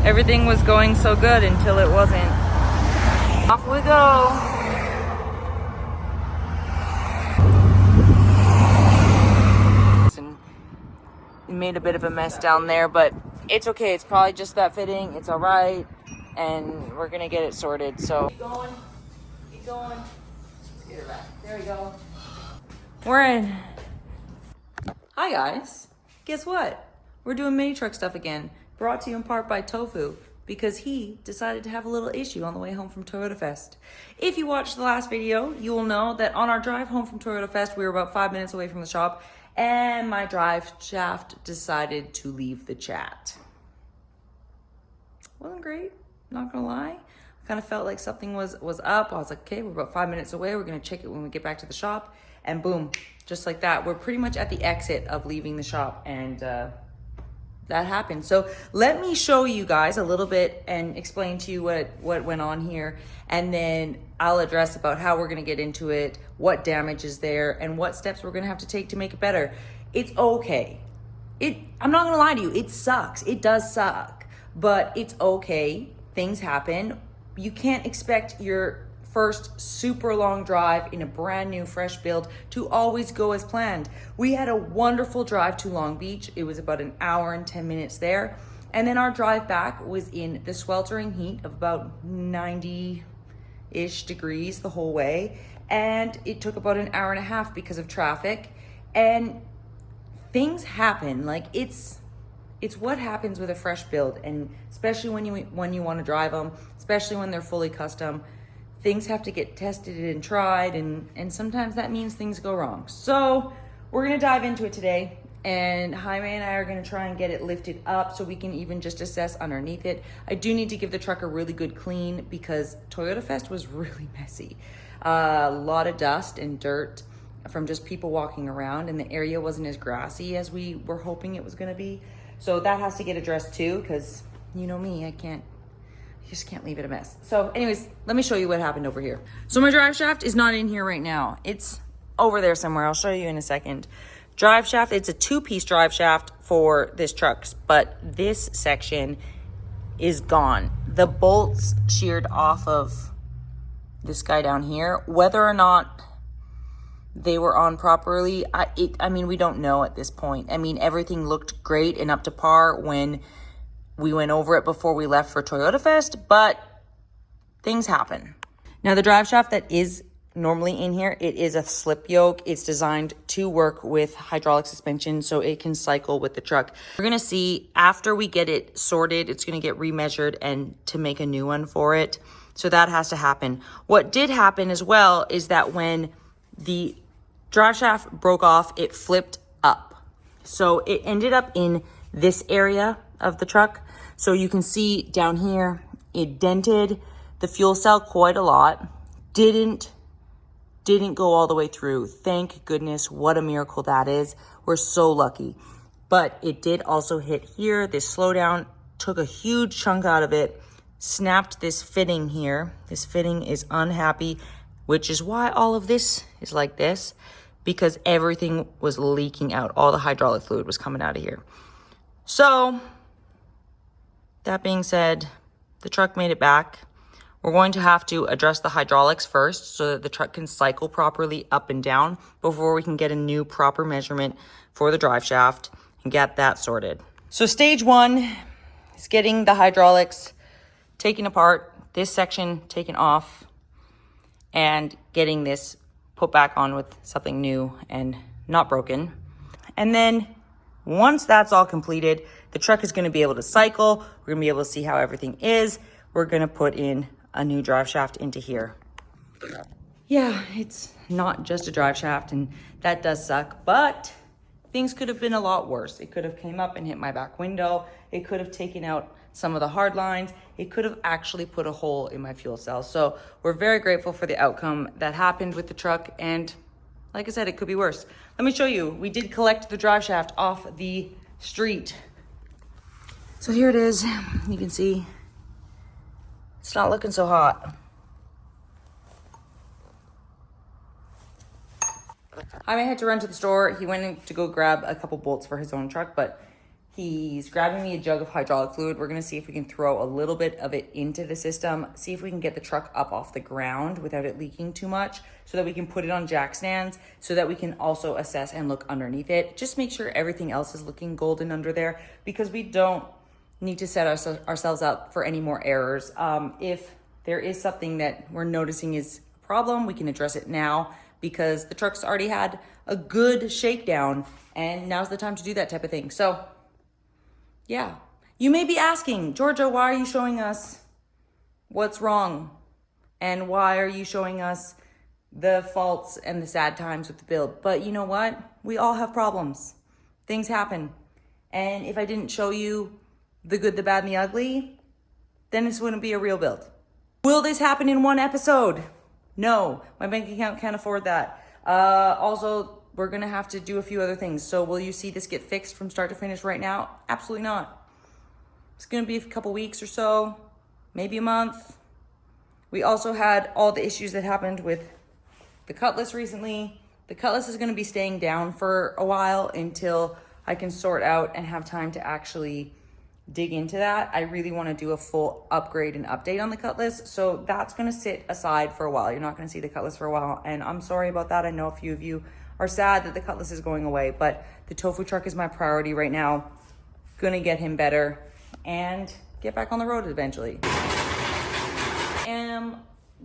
Everything was going so good until it wasn't. Off we go. Made a bit of a mess down there, but it's okay. It's probably just that fitting. It's all right, and we're gonna get it sorted. So keep going, keep going. Let's get her back. There we go. We're in. Hi guys. Guess what? We're doing mini truck stuff again. Brought to you in part by Tofu, because he decided to have a little issue on the way home from Toyota Fest. If you watched the last video, you will know that on our drive home from Toyota Fest, we were about 5 minutes away from the shop, and my drive shaft decided to leave the chat. Wasn't great, not gonna lie. I kind of felt like something was up. I was like, okay, we're about 5 minutes away. We're gonna check it when we get back to the shop. And boom, just like that. We're pretty much at the exit of leaving the shop, and that happened. So let me show you guys a little bit and explain to you what went on here. And then I'll address about how we're gonna get into it, what damage is there, and what steps we're gonna have to take to make it better. It's okay. I'm not gonna lie to you, it sucks. It does suck, but it's okay. Things happen. You can't expect your first super long drive in a brand new fresh build to always go as planned. We had a wonderful drive to Long Beach. It was about an hour and 10 minutes there. And then our drive back was in the sweltering heat of about 90-ish degrees the whole way. And it took about an hour and a half because of traffic. And things happen. Like it's what happens with a fresh build, and especially when you want to drive them, especially when they're fully custom. Things have to get tested and tried, and sometimes that means things go wrong. So we're gonna dive into it today, and Jaime and I are gonna try and get it lifted up so we can even just assess underneath it. I do need to give the truck a really good clean because Toyota Fest was really messy. A lot of dust and dirt from just people walking around, and the area wasn't as grassy as we were hoping it was gonna be. So that has to get addressed too, because you know me, I just can't leave it a mess. So anyways, let me show you what happened over here. So my drive shaft is not in here right now. It's over there somewhere. I'll show you in a second. Drive shaft, it's a 2-piece drive shaft for this truck, but this section is gone. The bolts sheared off of this guy down here. Whether or not they were on properly, I mean, we don't know at this point. I mean, everything looked great and up to par when we went over it before we left for Toyota Fest, but things happen. Now the drive shaft that is normally in here, it is a slip yoke. It's designed to work with hydraulic suspension so it can cycle with the truck. We're gonna see after we get it sorted, it's gonna get remeasured and to make a new one for it. So that has to happen. What did happen as well is that when the drive shaft broke off, it flipped up. So it ended up in this area of the truck. So you can see down here, it dented the fuel cell quite a lot. Didn't go all the way through. Thank goodness, what a miracle that is. We're so lucky. But it did also hit here. This slowdown took a huge chunk out of it, snapped this fitting here. This fitting is unhappy, which is why all of this is like this, because everything was leaking out. All the hydraulic fluid was coming out of here. So that being said, the truck made it back. We're going to have to address the hydraulics first so that the truck can cycle properly up and down before we can get a new proper measurement for the drive shaft and get that sorted. So stage one is getting the hydraulics taken apart, this section taken off, and getting this put back on with something new and not broken. And then once that's all completed, the truck is going to be able to cycle. We're going to be able to see how everything is. We're going to put in a new drive shaft into here. Yeah, it's not just a drive shaft, and that does suck, but things could have been a lot worse. It could have came up and hit my back window. It could have taken out some of the hard lines. It could have actually put a hole in my fuel cell. So we're very grateful for the outcome that happened with the truck, and like I said, it could be worse. Let me show you. We did collect the drive shaft off the street. So here it is. You can see it's not looking so hot. I had to run to the store. He went in to go grab a couple bolts for his own truck, but He's grabbing me a jug of hydraulic fluid. We're gonna see if we can throw a little bit of it into the system, see if we can get the truck up off the ground without it leaking too much, so that we can put it on jack stands, so that we can also assess and look underneath it. Just make sure everything else is looking golden under there, because we don't need to set ourselves up for any more errors. If there is something that we're noticing is a problem, we can address it now, because the truck's already had a good shakedown, and now's the time to do that type of thing. So yeah, you may be asking, Georgia, why are you showing us what's wrong? And why are you showing us the faults and the sad times with the build? But you know what? We all have problems. Things happen. And if I didn't show you the good, the bad, and the ugly, then this wouldn't be a real build. Will this happen in one episode? No, my bank account can't afford that. Also, we're gonna have to do a few other things. So will you see this get fixed from start to finish right now? Absolutely not. It's gonna be a couple weeks or so, maybe a month. We also had all the issues that happened with the Cutlass recently. The Cutlass is gonna be staying down for a while until I can sort out and have time to actually dig into that. I really wanna do a full upgrade and update on the Cutlass. So that's gonna sit aside for a while. You're not gonna see the Cutlass for a while. And I'm sorry about that. I know a few of you are sad that the Cutlass is going away, but the Tofu Truck is my priority right now. Gonna get him better and get back on the road eventually. I am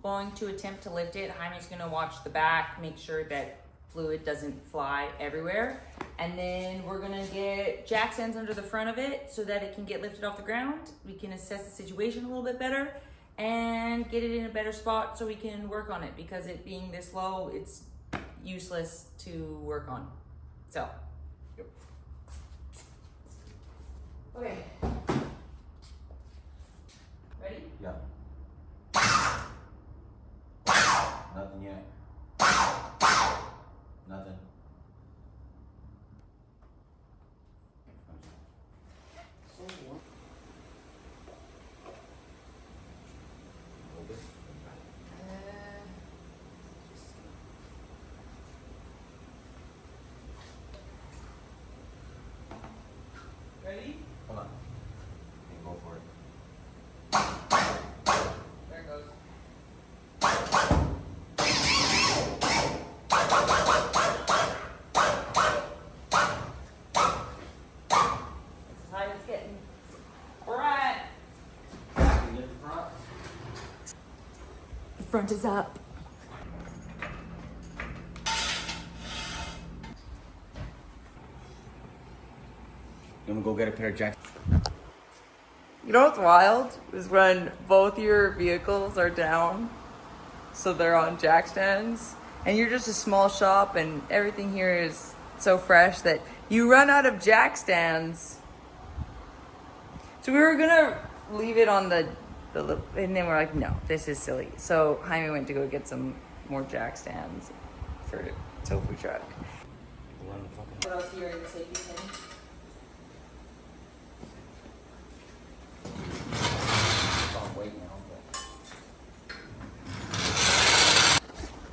going to attempt to lift it. Jaime's gonna watch the back, make sure that fluid doesn't fly everywhere. And then we're gonna get jack stands under the front of it so that it can get lifted off the ground. We can assess the situation a little bit better and get it in a better spot so we can work on it, because it being this low, it's useless to work on. So, yep. Okay. Ready? Yeah. Nothing yet. Nothing. Ready? Hold on. And go for it. There it goes. This is how it's getting. All right. Can you lift the front? The front is up. You wanna go get a pair of jacks? You know what's wild is when both your vehicles are down, so they're on jack stands, and you're just a small shop and everything here is so fresh that you run out of jack stands. So we were gonna leave it on the and then we're like, no, this is silly. So Jaime went to go get some more jack stands for Tofu Truck. What else here in the safety pin?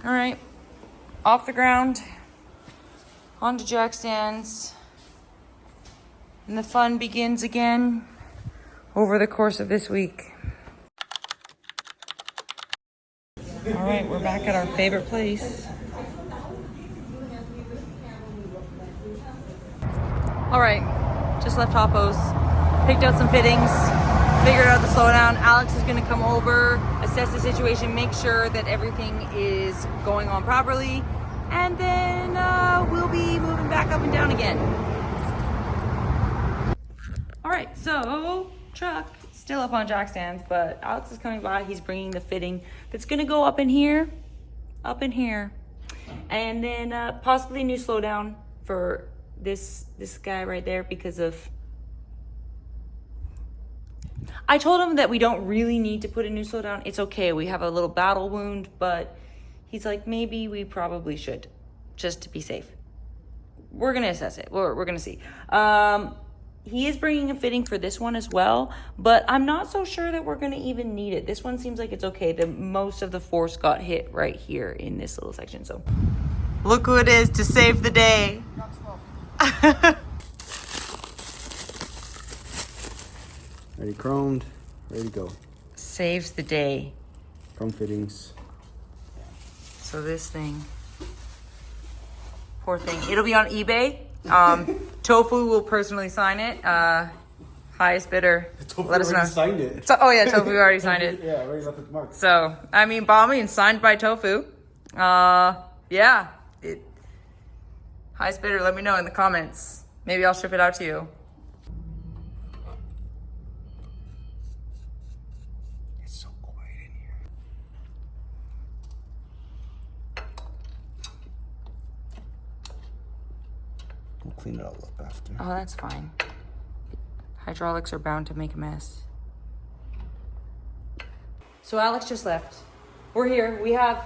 All right, off the ground, onto jack stands, and the fun begins again over the course of this week. All right, we're back at our favorite place. All right, just left Hoppo's, picked out some fittings, figured out the slowdown. Alex is gonna come over, assess the situation, make sure that everything is going on properly, and then we'll be moving back up and down again. All right, so truck still up on jack stands, but Alex is coming by. He's bringing the fitting that's gonna go up in here, and then possibly new slowdown for this guy right there because of. I told him that we don't really need to put a new slowdown. It's okay. We have a little battle wound, but he's like, maybe we probably should, just to be safe. We're gonna assess it. We're gonna see. He is bringing a fitting for this one as well, but I'm not so sure that we're gonna even need it. This one seems like it's okay. The most of the force got hit right here in this little section. So look who it is to save the day. Ready chromed, ready to go. Saves the day. Chrome fittings. So this thing, poor thing. It'll be on eBay. Tofu will personally sign it. Highest bidder. Let us know. Signed it. So, oh yeah, Tofu already signed it. Yeah, already left its mark. So, I mean, Balmy and signed by Tofu. Yeah. Highest bidder, let me know in the comments. Maybe I'll ship it out to you. It's so quiet in here. We'll clean it all up after. Oh, that's fine. Hydraulics are bound to make a mess. So Alex just left. We're here. We have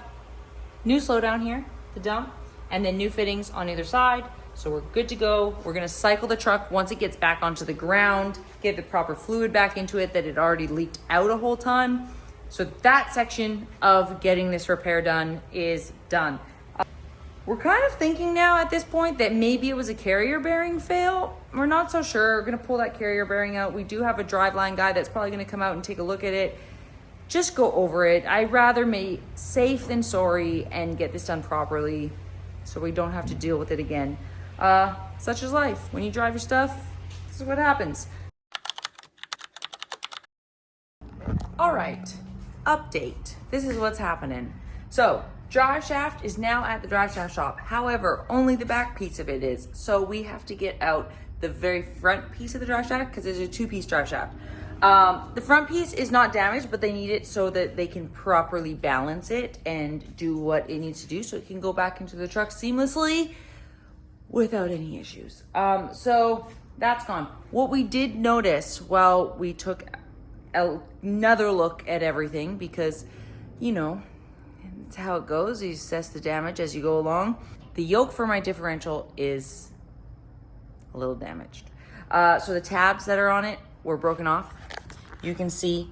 new slowdown here, the dump, and then new fittings on either side. So we're good to go. We're gonna cycle the truck once it gets back onto the ground, get the proper fluid back into it that it already leaked out a whole ton. So that section of getting this repair done is done. We're kind of thinking now at this point that maybe it was a carrier bearing fail. We're not so sure. We're gonna pull that carrier bearing out. We do have a driveline guy that's probably gonna come out and take a look at it. Just go over it. I'd rather be safe than sorry and get this done properly so we don't have to deal with it again. Such is life. When you drive your stuff, this is what happens. All right, update. This is what's happening. So, drive shaft is now at the drive shaft shop. However, only the back piece of it is. So we have to get out the very front piece of the drive shaft because it's a 2-piece drive shaft. The front piece is not damaged, but they need it so that they can properly balance it and do what it needs to do so it can go back into the truck seamlessly without any issues. So that's gone. What we did notice while we took another look at everything, because, you know, it's how it goes. You assess the damage as you go along. The yoke for my differential is a little damaged. So the tabs that are on it were broken off. You can see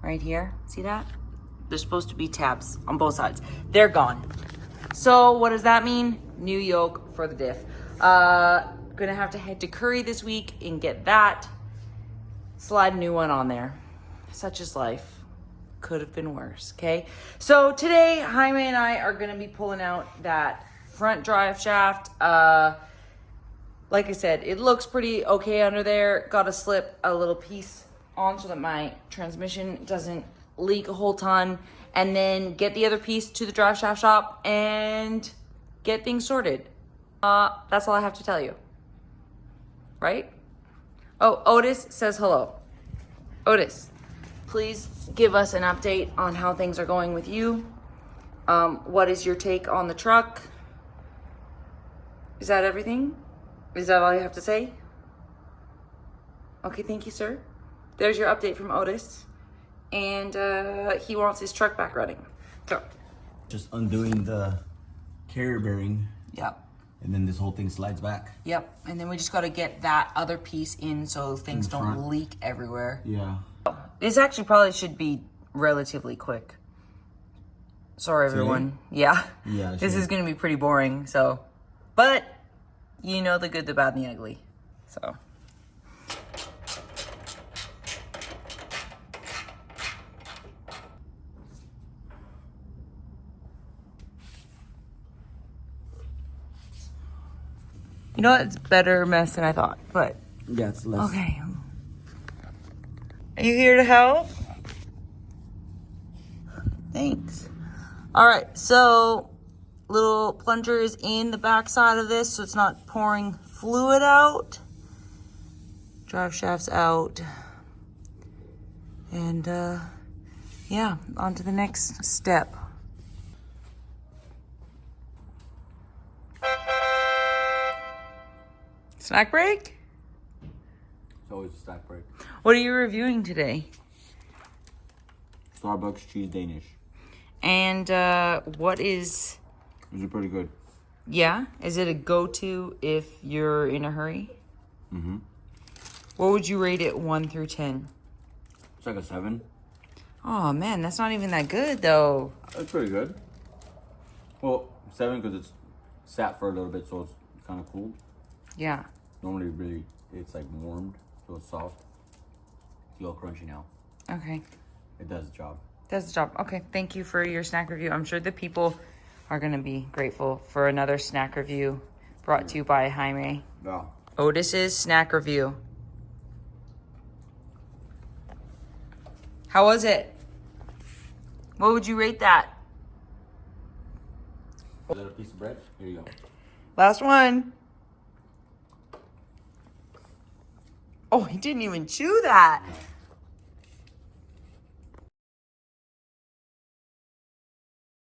right here, see that? There's supposed to be tabs on both sides. They're gone. So what does that mean? New yoke for the diff. Gonna have to head to Curry this week and get that. Slide a new one on there. Such is life. Could have been worse, okay? So today, Jaime and I are gonna be pulling out that front drive shaft. Like I said, it looks pretty okay under there. Got to slip a little piece on so that my transmission doesn't leak a whole ton. And then get the other piece to the drive shaft shop and get things sorted. That's all I have to tell you. Right? Oh, Otis says hello. Otis, please give us an update on how things are going with you. What is your take on the truck? Is that everything? Is that all you have to say? Okay, thank you, sir. There's your update from Otis. And he wants his truck back running. So. Just undoing the carrier bearing. Yep. And then this whole thing slides back. Yep. And then we just got to get that other piece in so things don't leak everywhere. Yeah. This actually probably should be relatively quick. Sorry, everyone. Yeah. Yeah. This is going to be pretty boring, so. But, you know the good, the bad, and the ugly. So. You know what? It's better mess than I thought, but. Yeah, it's less. Okay. Are you here to help? Thanks. All right, so little plunger is in the back side of this so it's not pouring fluid out. Drive shaft's out. And yeah, on to the next step. Snack break? It's always a snack break. What are you reviewing today? Starbucks cheese Danish. And what is... These are pretty good. Yeah? Is it a go-to if you're in a hurry? Mm-hmm. What would you rate it 1 through 10? It's like a 7. Oh, man, that's not even that good, though. That's pretty good. Well, 7 because it's sat for a little bit, so it's kind of cool. Yeah. Normally, really, it's like warmed. So it's soft. It's a little crunchy now. Okay. It does the job. Does the job. Okay. Thank you for your snack review. I'm sure the people are going to be grateful for another snack review brought to you by Jaime. Yeah. Otis's snack review. How was it? What would you rate that? Is that a piece of bread? Here you go. Last one. Oh, he didn't even chew that.